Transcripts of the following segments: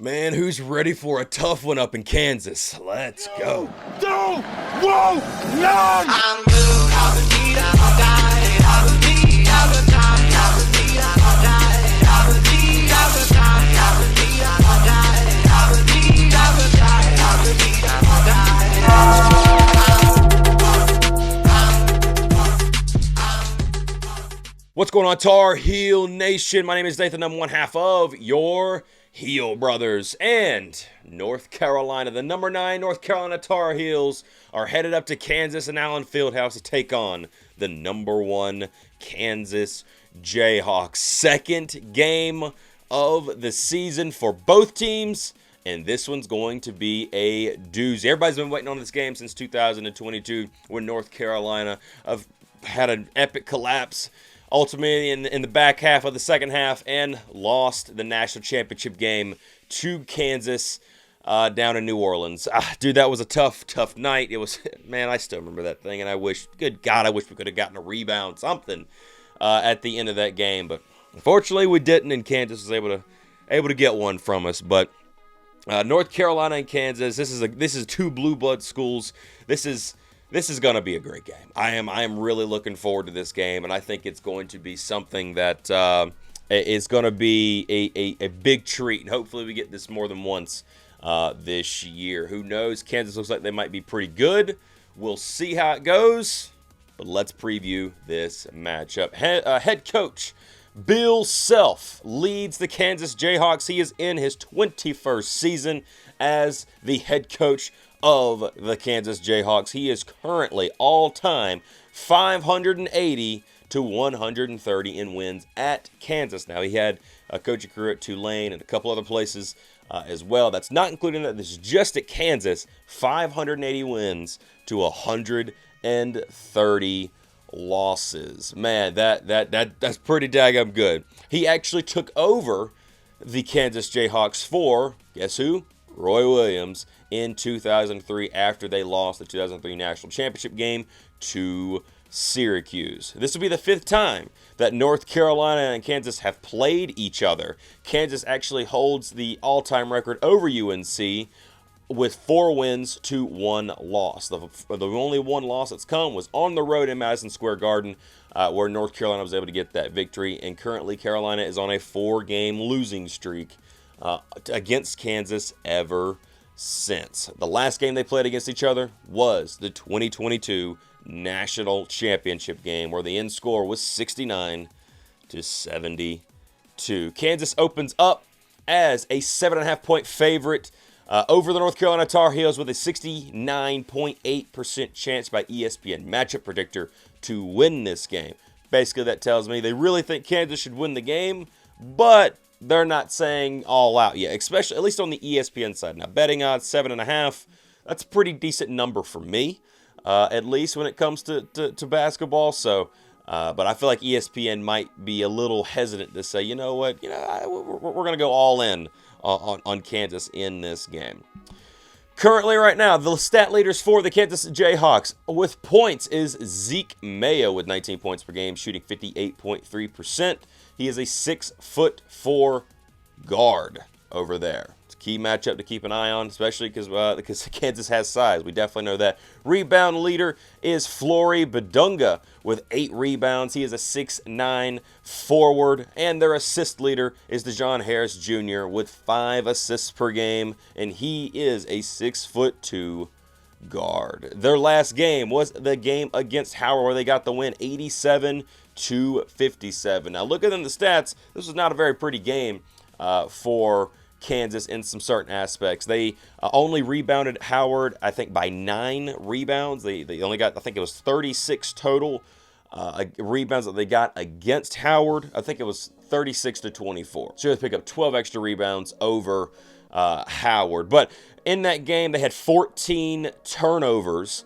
Man, who's ready for a tough one up in Kansas? Let's go. No! Whoa! No! What's going on, Tar Heel Nation? My name is Nathan. I'm one half of your Heel Brothers. And North Carolina, the number 9 North Carolina Tar Heels, are headed up to Kansas and Allen Fieldhouse to take on the number 1 Kansas Jayhawks. Second game of the season for both teams, and this one's going to be a doozy. Everybody's been waiting on this game since 2022 when North Carolina had an epic collapse ultimately in the back half of the second half and lost the national championship game to Kansas down in New Orleans. Dude, that was a tough night. It was, man, I still remember that thing, and I wish, good God, I wish we could have gotten a rebound, something at the end of that game. But unfortunately, we didn't, and Kansas was able to get one from us. But North Carolina and Kansas, this is two blue blood schools. This is going to be a great game. I am really looking forward to this game, and I think it's going to be something that is going to be a big treat, and hopefully we get this more than once this year. Who knows? Kansas looks like they might be pretty good. We'll see how it goes, but let's preview this matchup. Head coach Bill Self leads the Kansas Jayhawks. He is in his 21st season as the head coach of the Kansas Jayhawks. He is currently all-time 580 to 130 in wins at Kansas. Now, he had a coaching career at Tulane and a couple other places as well. That's not including that. This is just at Kansas. 580 wins to 130 losses. Man, that's pretty daggum good. He actually took over the Kansas Jayhawks for, guess who? Roy Williams in 2003 after they lost the 2003 national championship game to Syracuse. This will be the 5th time that North Carolina and Kansas have played each other. Kansas actually holds the all-time record over UNC with 4 wins to 1 loss. The only one loss that's come was on the road in Madison Square Garden, where North Carolina was able to get that victory. And currently Carolina is on a 4-game losing streak against Kansas ever since. The last game they played against each other was the 2022 National Championship game, where the end score was 69 to 72. Kansas opens up as a 7.5-point favorite over the North Carolina Tar Heels with a 69.8% chance by ESPN Matchup Predictor to win this game. Basically, that tells me they really think Kansas should win the game, but they're not saying all out yet, especially at least on the ESPN side. Now, betting odds 7.5, that's a pretty decent number for me, at least when it comes to basketball. So, but I feel like ESPN might be a little hesitant to say, you know what, we're going to go all in on Kansas in this game. Currently, right now, the stat leaders for the Kansas Jayhawks with points is Zeke Mayo with 19 points per game, shooting 58.3%. He is a 6'4" guard over there. It's a key matchup to keep an eye on, especially because Kansas has size. We definitely know that. Rebound leader is Flory Badunga with 8 rebounds. He is a 6'9" forward. And their assist leader is DeJon Harris Jr. with 5 assists per game. And he is a 6'2" guard. Their last game was the game against Howard, where they got the win 87 to 57. Now, looking at the stats, this was not a very pretty game for Kansas in some certain aspects. They only rebounded Howard, I think, by 9 rebounds. They only got, I think it was 36 total rebounds that they got against Howard. I think it was 36 to 24. So they pick up 12 extra rebounds over Howard. But in that game, they had 14 turnovers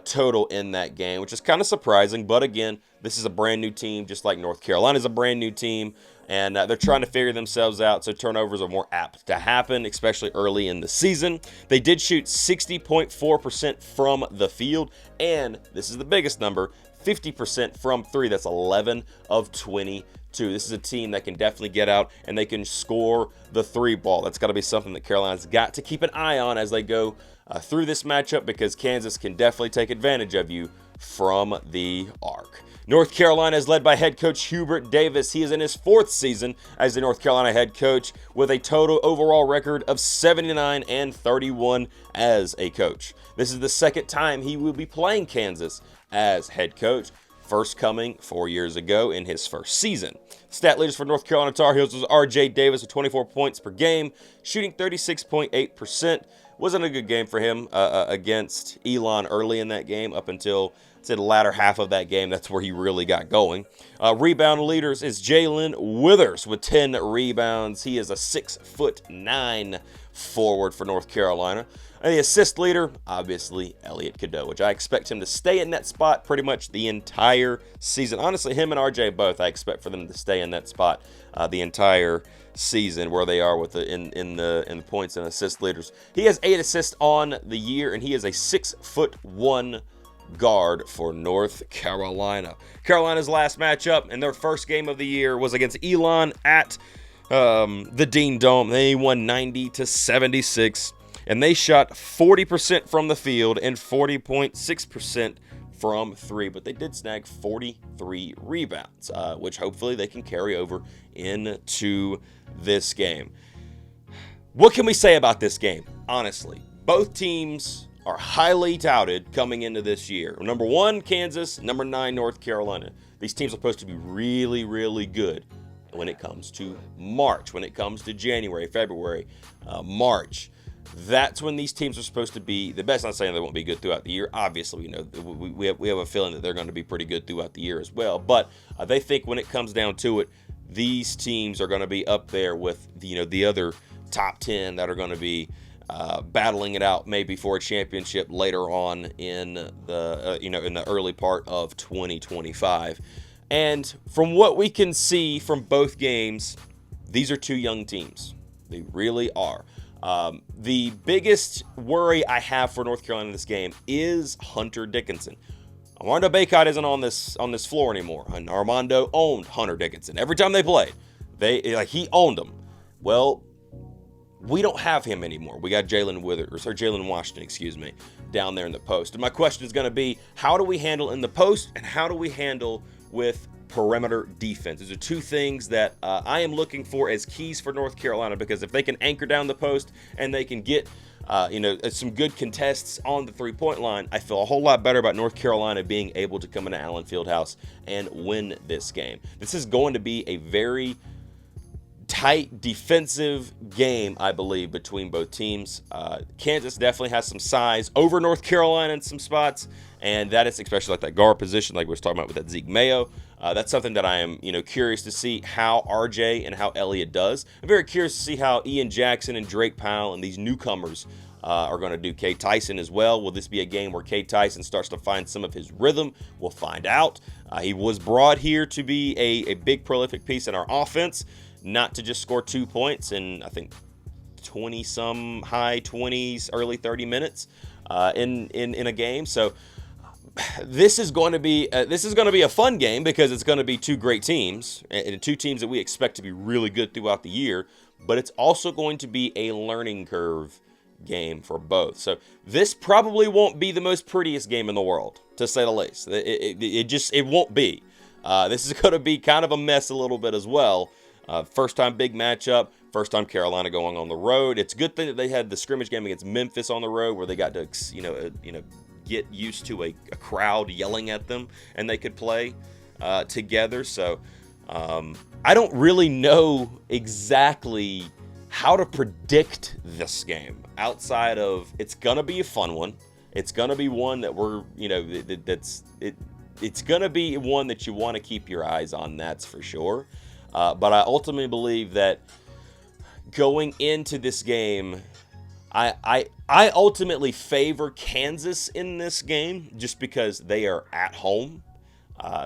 total in that game, which is kind of surprising. But again, this is a brand new team, just like North Carolina is a brand new team, and they're trying to figure themselves out, so turnovers are more apt to happen, especially early in the season. They did shoot 60.4% from the field, and this is the biggest number, 50% from 3. That's 11 of 22 too. This is a team that can definitely get out and they can score the three ball. That's got to be something that Carolina's got to keep an eye on as they go through this matchup, because Kansas can definitely take advantage of you from the arc. North Carolina is led by head coach Hubert Davis. He is in his 4th season as the North Carolina head coach with a total overall record of 79-31 as a coach. This is the 2nd time he will be playing Kansas as head coach, first coming 4 years ago in his 1st season. Stat leaders for North Carolina Tar Heels was R.J. Davis with 24 points per game, shooting 36.8%. Wasn't a good game for him against Elon early in that game up until the latter half of that game. That's where he really got going. Rebound leaders is Jalen Withers with 10 rebounds. He is a 6'9" forward for North Carolina. And the assist leader, obviously, Elliot Cadeau, which I expect him to stay in that spot pretty much the entire season. Honestly, him and RJ both, I expect for them to stay in that spot the entire season, where they are with in the points and assist leaders. He has 8 assists on the year, and he is a 6'1" guard for North Carolina. Carolina's last matchup and their first game of the year was against Elon at the Dean Dome. They won 90-76. And they shot 40% from the field and 40.6% from 3. But they did snag 43 rebounds, which hopefully they can carry over into this game. What can we say about this game? Honestly, both teams are highly touted coming into this year. Number 1, Kansas. Number 9, North Carolina. These teams are supposed to be really, really good when it comes to March, when it comes to January, February, March. That's when these teams are supposed to be the best. I'm not saying they won't be good throughout the year. Obviously, you know, we have a feeling that they're going to be pretty good throughout the year as well. But they think when it comes down to it, these teams are going to be up there with the other top 10 that are going to be battling it out maybe for a championship later on in the in the early part of 2025. And from what we can see from both games, these are 2 young teams. They really are. The biggest worry I have for North Carolina in this game is Hunter Dickinson. Armando Bacot isn't on this floor anymore. And Armando owned Hunter Dickinson every time they played. He owned him. Well, we don't have him anymore. We got Jalen Washington, down there in the post. And my question is going to be, how do we handle in the post and how do we handle with perimeter defense? Those are 2 things that I am looking for as keys for North Carolina, because if they can anchor down the post and they can get some good contests on the 3-point line, I feel a whole lot better about North Carolina being able to come into Allen Fieldhouse and win this game. This is going to be a very tight defensive game, I believe, between both teams. Kansas definitely has some size over North Carolina in some spots, and that is especially like that guard position, like we were talking about with that Zeke Mayo. That's something that I am, curious to see how RJ and how Elliott does. I'm very curious to see how Ian Jackson and Drake Powell and these newcomers are going to do. Cade Tyson as well. Will this be a game where Cade Tyson starts to find some of his rhythm? We'll find out. He was brought here to be a big prolific piece in our offense, not to just score 2 points in, I think, 20-some high 20s, early 30 minutes in a game. So this is going to be a fun game, because it's going to be 2 great teams and 2 teams that we expect to be really good throughout the year. But it's also going to be a learning curve game for both. So this probably won't be the most prettiest game in the world, to say the least. It won't be. This is going to be kind of a mess a little bit as well. First time big matchup, first time Carolina going on the road. It's a good thing that they had the scrimmage game against Memphis on the road, where they got to get used to a crowd yelling at them and they could play together. So I don't really know exactly how to predict this game outside of it's gonna be a fun one. It's gonna be one that we're it's gonna be one that you want to keep your eyes on, that's for sure. But I ultimately believe that going into this game, I ultimately favor Kansas in this game just because they are at home.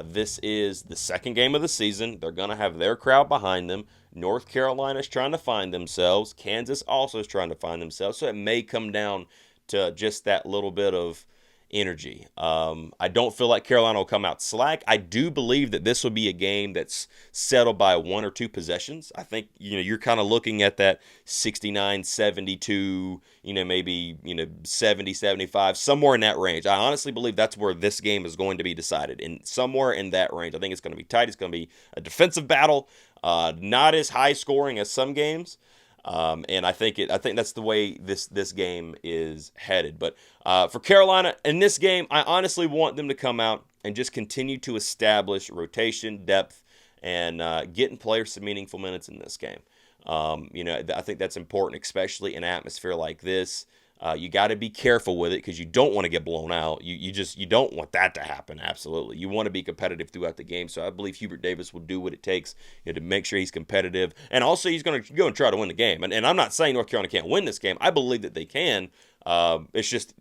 This is the second game of the season. They're going to have their crowd behind them. North Carolina's trying to find themselves. Kansas also is trying to find themselves. So it may come down to just that little bit of energy. I don't feel like Carolina will come out slack. I do believe that this will be a game that's settled by 1 or 2 possessions. I think, you're kind of looking at that 69-72, maybe, 70-75, somewhere in that range. I honestly believe that's where this game is going to be decided, somewhere in that range. I think it's going to be tight. It's going to be a defensive battle, not as high scoring as some games. And I think that's the way this game is headed. But for Carolina in this game, I honestly want them to come out and just continue to establish rotation, depth, and getting players some meaningful minutes in this game. I think that's important, especially in an atmosphere like this. You got to be careful with it because you don't want to get blown out. You don't want that to happen. Absolutely, you want to be competitive throughout the game. So I believe Hubert Davis will do what it takes to make sure he's competitive, and also he's going to go and try to win the game. And I'm not saying North Carolina can't win this game. I believe that they can. It's just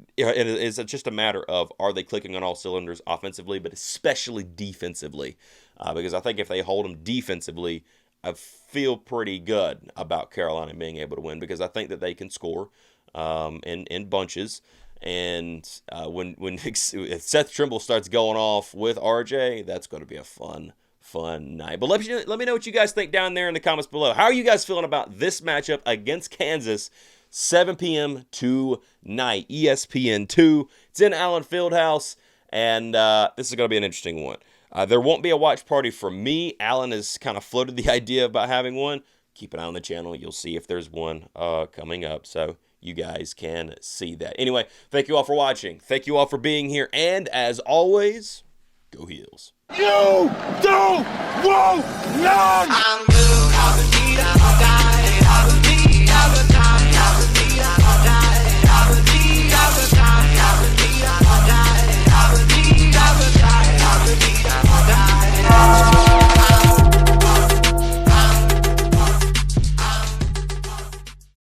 a matter of, are they clicking on all cylinders offensively, but especially defensively, because I think if they hold them defensively, I feel pretty good about Carolina being able to win, because I think that they can score in bunches. And when if Seth Trimble starts going off with RJ, that's going to be a fun night. But let me know what you guys think down there in the comments below. How are you guys feeling about this matchup against Kansas? 7 p.m. tonight, ESPN 2. It's in Allen Fieldhouse, and this is going to be an interesting one. There won't be a watch party for me. Allen has kind of floated the idea about having one. Keep an eye on the channel. You'll see if there's one coming up, so you guys can see that. Anyway, thank you all for watching. Thank you all for being here, and as always, go Heels. You don't want none!